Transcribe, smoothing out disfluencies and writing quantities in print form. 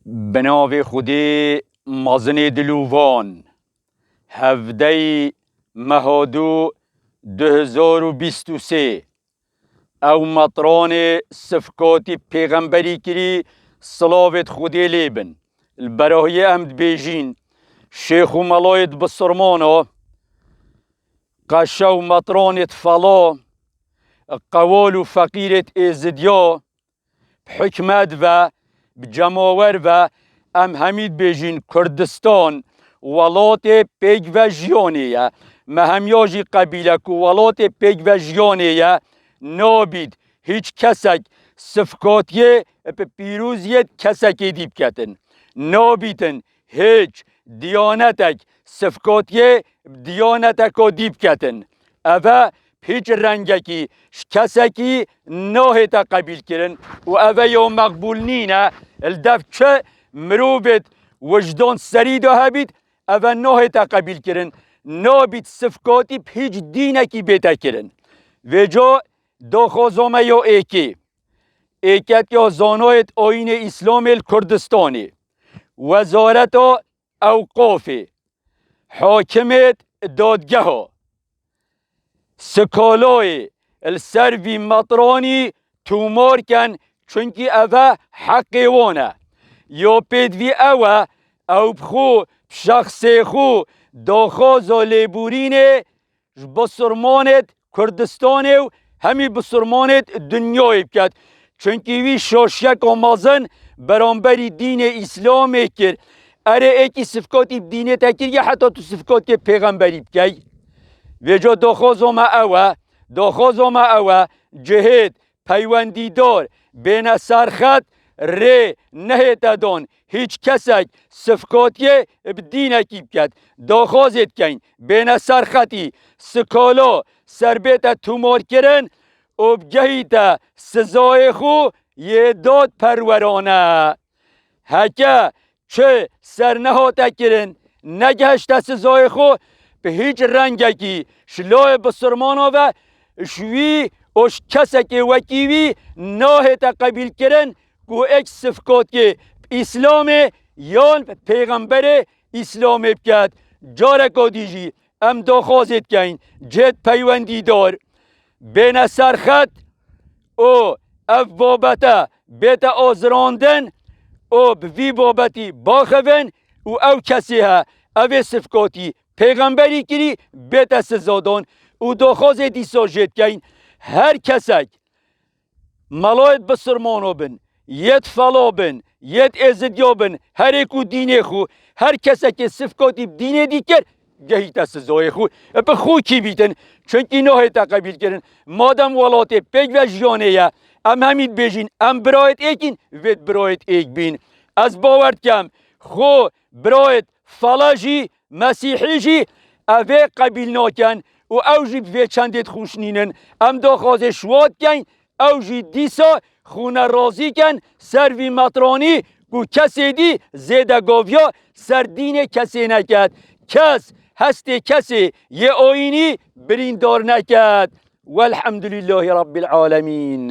بناو خودی مازن دلووان هفده مهادو 2023 او مطران صفقاتی پیغمبری کری صلاوت خودی لیبن البراهی امد بیجین شیخ و ملایت بسرمانا قشو مطرانت فلا قوال و فقیرت ازدیا بحکمت و بجماور و ام همید بیجین کردستان ولات پیگ و جیانیه مهمیاجی قبیله که ولات پیگ و جیانیه نابید هیچ کسک صفقاتیه پیروزیت کسکی دیب کتن نابیدن هیچ دیانتک صفقاتیه دیانتک دیب کتن اوه هیچ رنگکی کسکی ناهی تا قبیل کرن و اوه یا مقبول نینه الدف چه مروبت وجدان سری دا هبید اوه ناهی تا قبیل کرن نابید صفقاتی هیچ دینکی بیتا کرن و جا داخوزامه یا ایکت یا زانایت آین اسلام کردستانی وزارت اوقاف حاکمت دادگه ها سکالای السروی مطرانی تومار کن چونکی اوه حقی وانه یا پیدوی اوه او بخو شخصی خو داخوزا لیبورینه بسرمانت کردستانه و همی بسرمانت دنیای بکد چونکی وی شاشک آمازن برانبری دین اسلام کرد اره ایکی صفقاتی دینه تکر یا حتی تو صفقاتی پیغمبری بکی و جا داخوزم اوه جهد پیوندی دار بین سرخط ری نهیت دان هیچ کسک صفقاتی بدینه کی بکد داخوزت کن بین سرخطی سکالا سربیت تومار کرن و بگهیت سزای خو یه داد پرورانه هکه چه سرنهاته کرن نگهشت سزای خو به هیچ رنگکی شلای بسرمانا و شوی اوش کسکی وکیوی ناهی تا قبیل کرن که ایک صفقات که اسلام یان پیغمبر اسلام بکد جارکا دیجی ام داخوازت کن جد پیوندی دار بین سرخط او اف بابتا بیت آزراندن او بوی بابتی باخون او کسی ها او صفقاتی پیغمبری کری بیت سزادان او داخواز دیسا جد کن هر کسک ملایت بسرمانو بن یت فلا بن یت ازدیا بن هر ایکو دینه خو هر کسک صفقاتی دینه دی کر گهیت سزای خو بخو کی بیتن چونکی ناهی تا قبیل کرن مادم ولات پیگ و جیانه یا ام همید بیجین ام برایت ایکین وید برایت ایک بین از باورد کم خو برایت فلا جی مسیحی جی اوه قبیل ناکن و او جی به چندت خوش نینن ام داخواز شواد کن او جی دیسا خونه رازی کن سروی مطرانی کو کسی دی زیده گاویا سر دین کسی نکد کس هست کسی یه آینی بریندار نکد والحمد لله رب العالمین.